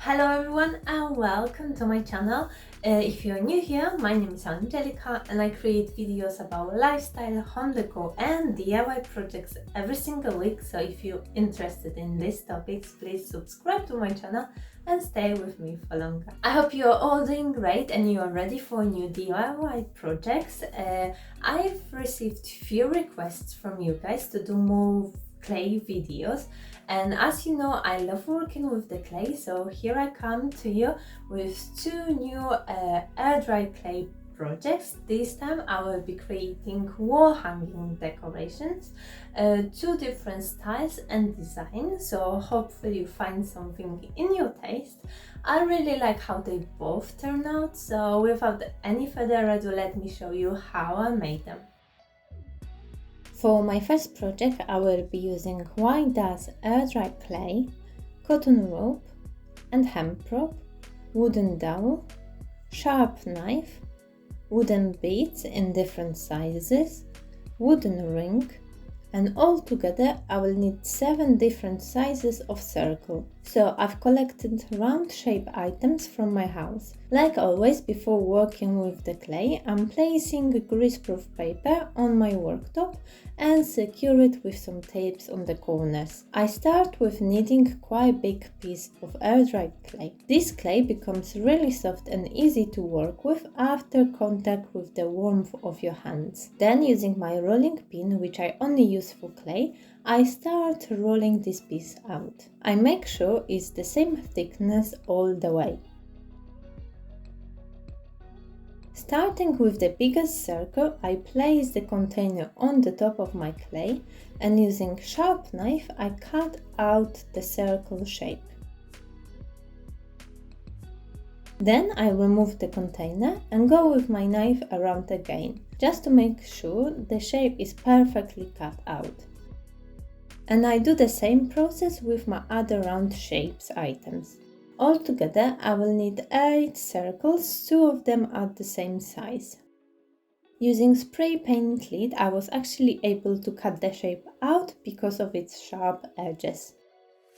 Hello everyone and welcome to my channel. If you're new here, my name is Angelica and I create videos about lifestyle, home decor and DIY projects every single week. So if you're interested in these topics, please subscribe to my channel and stay with me for longer. I hope you're all doing great and you are ready for new DIY projects. I've received few requests from you guys to do more clay videos, and as you know, I love working with the clay, so here I come to you with two new air dry clay projects. This time I will be creating wall hanging decorations, two different styles and designs, so hopefully you find something in your taste. I really like how they both turn out, so without any further ado, let me show you how I made them. For my first project, I will be using white dust air dry clay, cotton rope and hemp rope, wooden dowel, sharp knife, wooden beads in different sizes, wooden ring, and all together I will need 7 different sizes of circle. So I've collected round shape items from my house. Like always, before working with the clay, I'm placing greaseproof paper on my worktop and secure it with some tapes on the corners. I start with kneading quite a big piece of air dried clay. This clay becomes really soft and easy to work with after contact with the warmth of your hands. Then, using my rolling pin, which I only use for clay, I start rolling this piece out. I make sure it's the same thickness all the way. Starting with the biggest circle, I place the container on the top of my clay and using sharp knife I cut out the circle shape. Then I remove the container and go with my knife around again, just to make sure the shape is perfectly cut out. And I do the same process with my other round shapes items. Altogether, I will need 8 circles, 2 of them are the same size. Using spray paint lead, I was actually able to cut the shape out because of its sharp edges.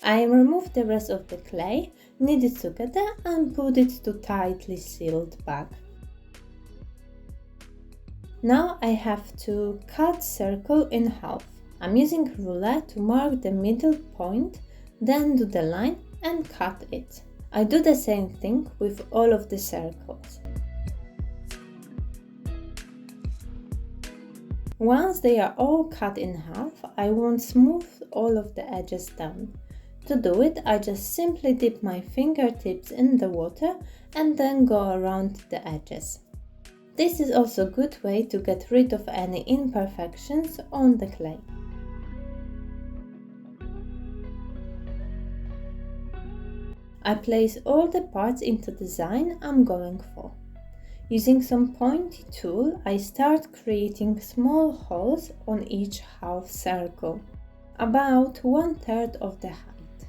I removed the rest of the clay, knead it together and put it to tightly sealed bag. Now I have to cut circle in half. I'm using ruler to mark the middle point, then do the line and cut it. I do the same thing with all of the circles. Once they are all cut in half, I want to smooth all of the edges down. To do it, I just simply dip my fingertips in the water and then go around the edges. This is also a good way to get rid of any imperfections on the clay. I place all the parts into the design I'm going for. Using some pointy tool, I start creating small holes on each half circle, about 1/3 of the height.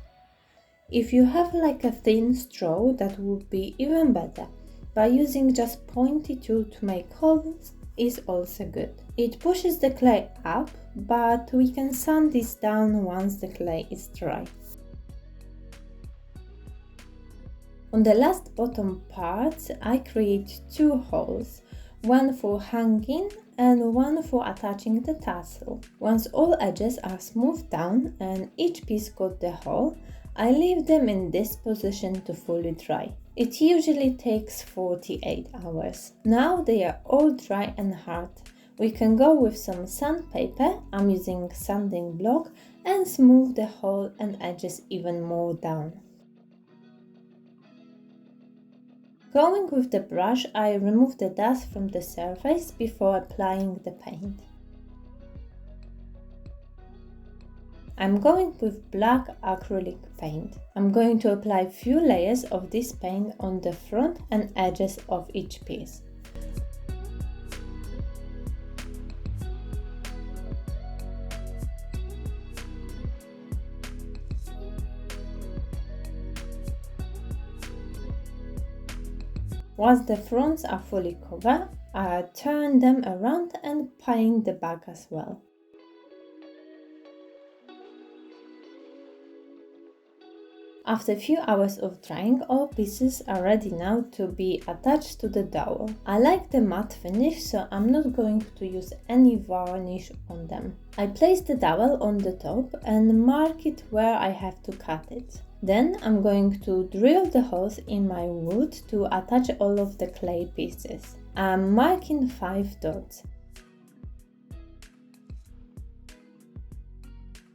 If you have like a thin straw, that would be even better, but using just pointy tool to make holes is also good. It pushes the clay up, but we can sand this down once the clay is dry. On the last bottom part, I create 2 holes, one for hanging and one for attaching the tassel. Once all edges are smoothed down and each piece got the hole, I leave them in this position to fully dry. It usually takes 48 hours. Now they are all dry and hard. We can go with some sandpaper, I'm using sanding block, and smooth the hole and edges even more down. Going with the brush, I remove the dust from the surface before applying the paint. I'm going with black acrylic paint. I'm going to apply few layers of this paint on the front and edges of each piece. Once the fronts are fully covered, I turn them around and paint the back as well. After a few hours of drying, all pieces are ready now to be attached to the dowel. I like the matte finish, so I'm not going to use any varnish on them. I place the dowel on the top and mark it where I have to cut it. Then I'm going to drill the holes in my wood to attach all of the clay pieces. I'm marking 5 dots.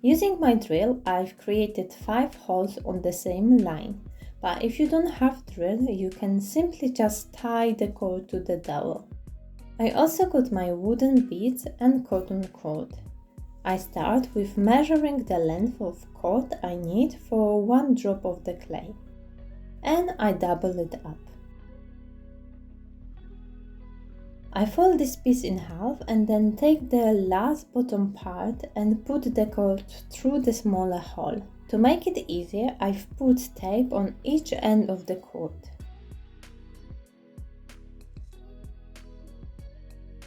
Using my drill, I've created 5 holes on the same line, but if you don't have drill, you can simply just tie the cord to the dowel. I also got my wooden beads and cotton cord. I start with measuring the length of cord I need for 1 drop of the clay, and I double it up. I fold this piece in half and then take the last bottom part and put the cord through the smaller hole. To make it easier, I've put tape on each end of the cord.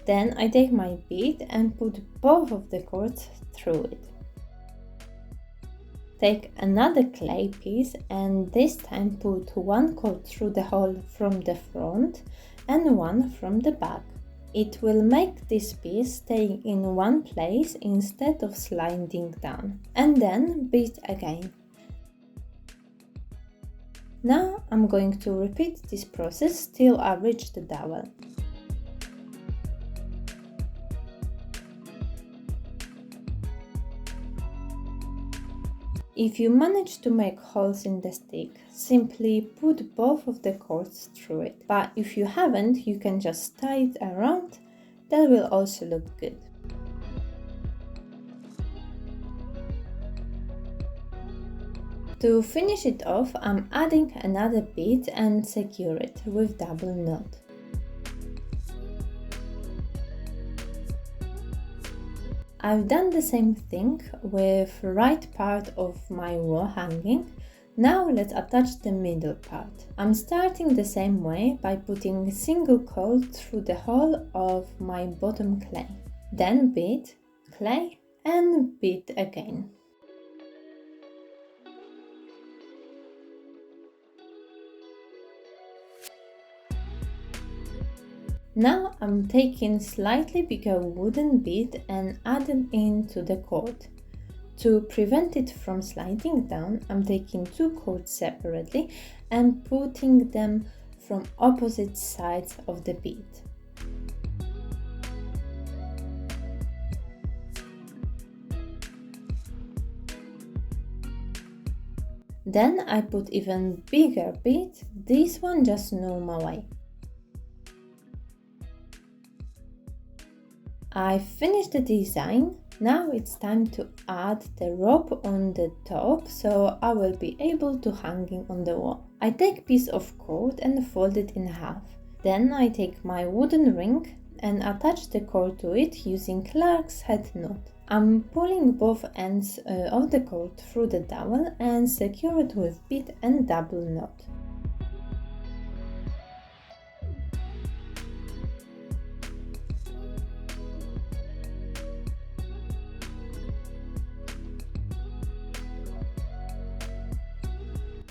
Then I take my bead and put both of the cords through it. Take another clay piece and this time put 1 cord through the hole from the front and 1 from the back. It will make this piece stay in one place instead of sliding down. And then bead again. Now I'm going to repeat this process till I reach the dowel. If you manage to make holes in the stick, simply put both of the cords through it. But if you haven't, you can just tie it around. That will also look good. To finish it off, I'm adding another bead and secure it with double knot. I've done the same thing with right part of my wall hanging. Now let's attach the middle part. I'm starting the same way by putting a single cord through the hole of my bottom clay. Then bead, clay and bead again. Now I'm taking slightly bigger wooden bead and adding it to the cord. To prevent it from sliding down, I'm taking 2 cords separately and putting them from opposite sides of the bead. Then I put even bigger bead, this one just normal way. I finished the design. Now it's time to add the rope on the top, so I will be able to hang it on the wall. I take a piece of cord and fold it in half. Then I take my wooden ring and attach the cord to it using Clark's head knot. I'm pulling both ends of the cord through the dowel and secure it with bead and double knot.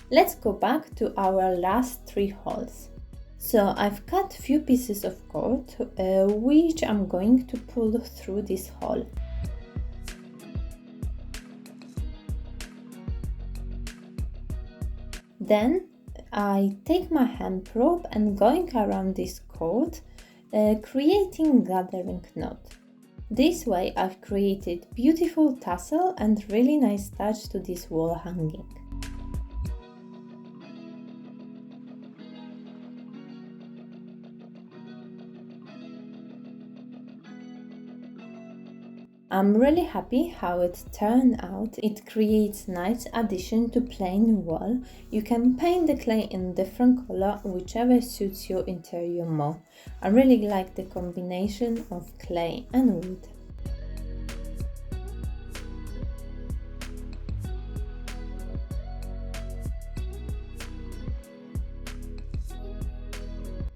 Let's go back to our last 3 holes. So I've cut few pieces of cord, which I'm going to pull through this hole. Then I take my hand probe and going around this cord, creating gathering knot. This way I've created beautiful tassel and really nice touch to this wall hanging. I'm really happy how it turned out. It creates nice addition to plain wall. You can paint the clay in different color, whichever suits your interior more. I really like the combination of clay and wood.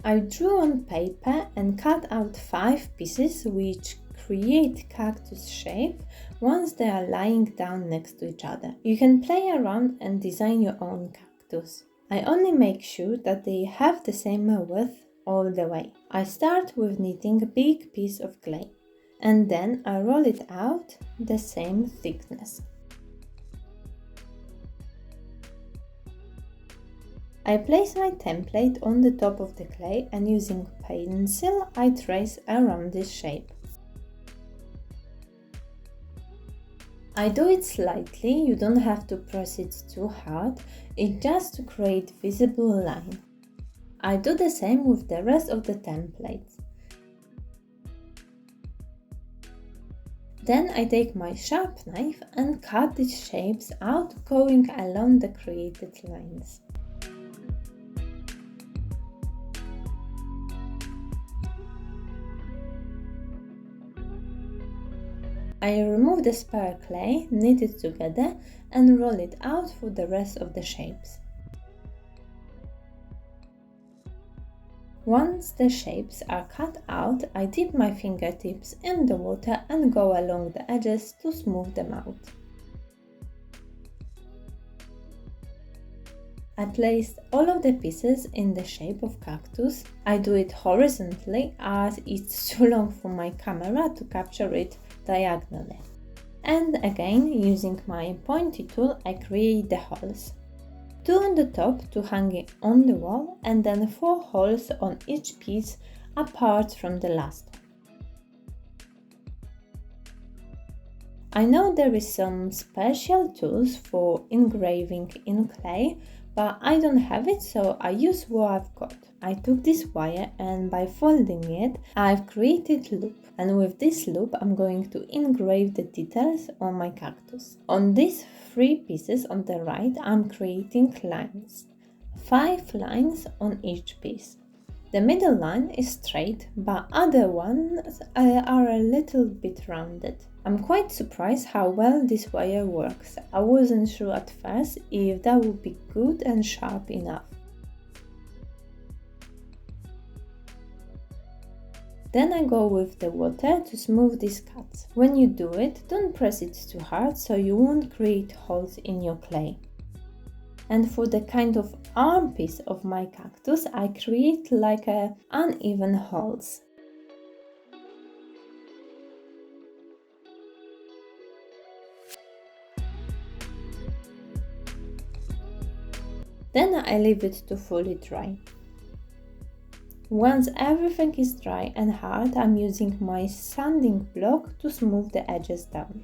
I drew on paper and cut out 5 pieces which create cactus shape once they are lying down next to each other. You can play around and design your own cactus. I only make sure that they have the same width all the way. I start with kneading a big piece of clay and then I roll it out the same thickness. I place my template on the top of the clay and using pencil I trace around this shape. I do it slightly, you don't have to press it too hard, it's just to create visible line. I do the same with the rest of the templates. Then I take my sharp knife and cut these shapes out going along the created lines. I remove the spare clay, knit it together and roll it out for the rest of the shapes. Once the shapes are cut out, I dip my fingertips in the water and go along the edges to smooth them out. I placed all of the pieces in the shape of cactus. I do it horizontally as it's too long for my camera to capture it diagonally. And again, using my pointy tool, I create the holes. 2 on the top to hang it on the wall and then 4 holes on each piece apart from the last one. I know there is some special tools for engraving in clay, but I don't have it, so I use what I've got. I took this wire and by folding it, I've created loop. And with this loop, I'm going to engrave the details on my cactus. On these 3 pieces on the right, I'm creating lines. 5 lines on each piece. The middle line is straight, but other ones are a little bit rounded. I'm quite surprised how well this wire works. I wasn't sure at first if that would be good and sharp enough. Then I go with the water to smooth these cuts. When you do it, don't press it too hard so you won't create holes in your clay. And for the kind of arm piece of my cactus, I create like uneven holes. Then I leave it to fully dry. Once everything is dry and hard, I'm using my sanding block to smooth the edges down.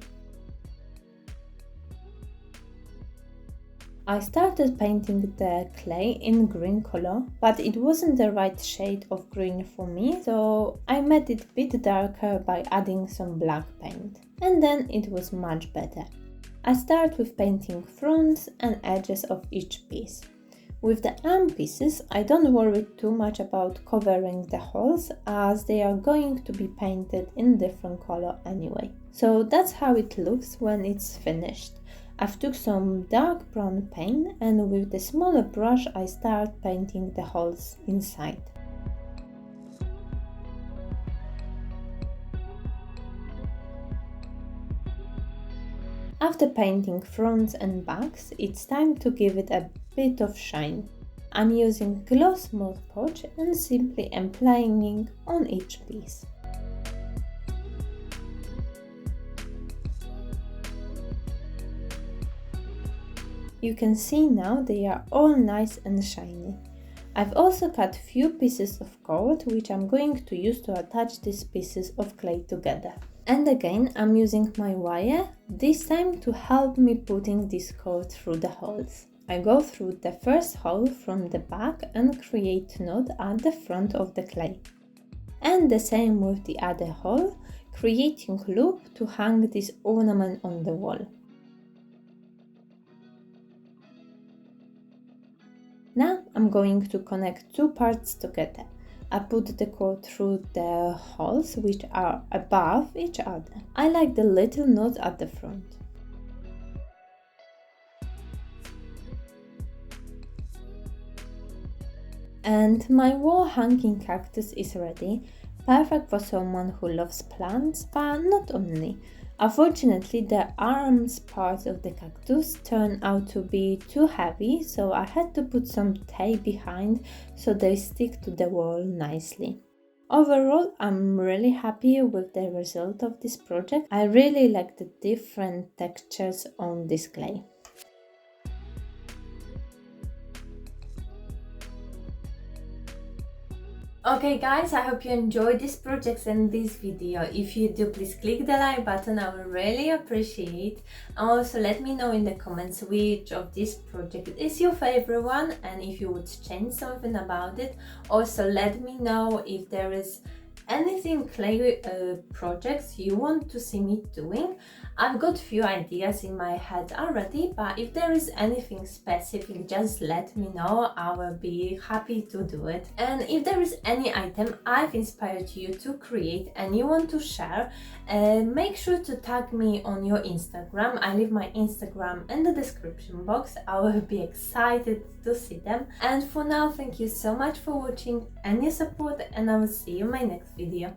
I started painting the clay in green color, but it wasn't the right shade of green for me, so I made it a bit darker by adding some black paint. And then it was much better. I start with painting fronts and edges of each piece. With the arm pieces, I don't worry too much about covering the holes as they are going to be painted in different color anyway. So that's how it looks when it's finished. I've took some dark brown paint and with the smaller brush I start painting the holes inside. After painting fronts and backs, it's time to give it a bit of shine. I'm using gloss Mod Podge and simply applying it on each piece. You can see now they are all nice and shiny. I've also cut few pieces of cord which I'm going to use to attach these pieces of clay together. And again, I'm using my wire, this time to help me putting this cord through the holes. I go through the first hole from the back and create knot at the front of the clay. And the same with the other hole, creating loop to hang this ornament on the wall. Now I'm going to connect 2 parts together. I put the cord through the holes which are above each other. I like the little knot at the front. And my wall hanging cactus is ready. perfect for someone who loves plants, but not only. Unfortunately, the arms part of the cactus turned out to be too heavy, so I had to put some tape behind so they stick to the wall nicely. Overall, I'm really happy with the result of this project. I really like the different textures on this clay. Okay guys, I hope you enjoyed this project and this video. If you do, please click the like button, I would really appreciate. And also let me know in the comments which of this project is your favorite one and if you would change something about it. Also let me know if there is anything clay projects you want to see me doing. I've got few ideas in my head already, but if there is anything specific, just let me know. I will be happy to do it. And if there is any item I've inspired you to create and you want to share, make sure to tag me on your Instagram. I leave my Instagram in the description box. I will be excited to see them. And for now, thank you so much for watching and your support, and I will see you in my next video.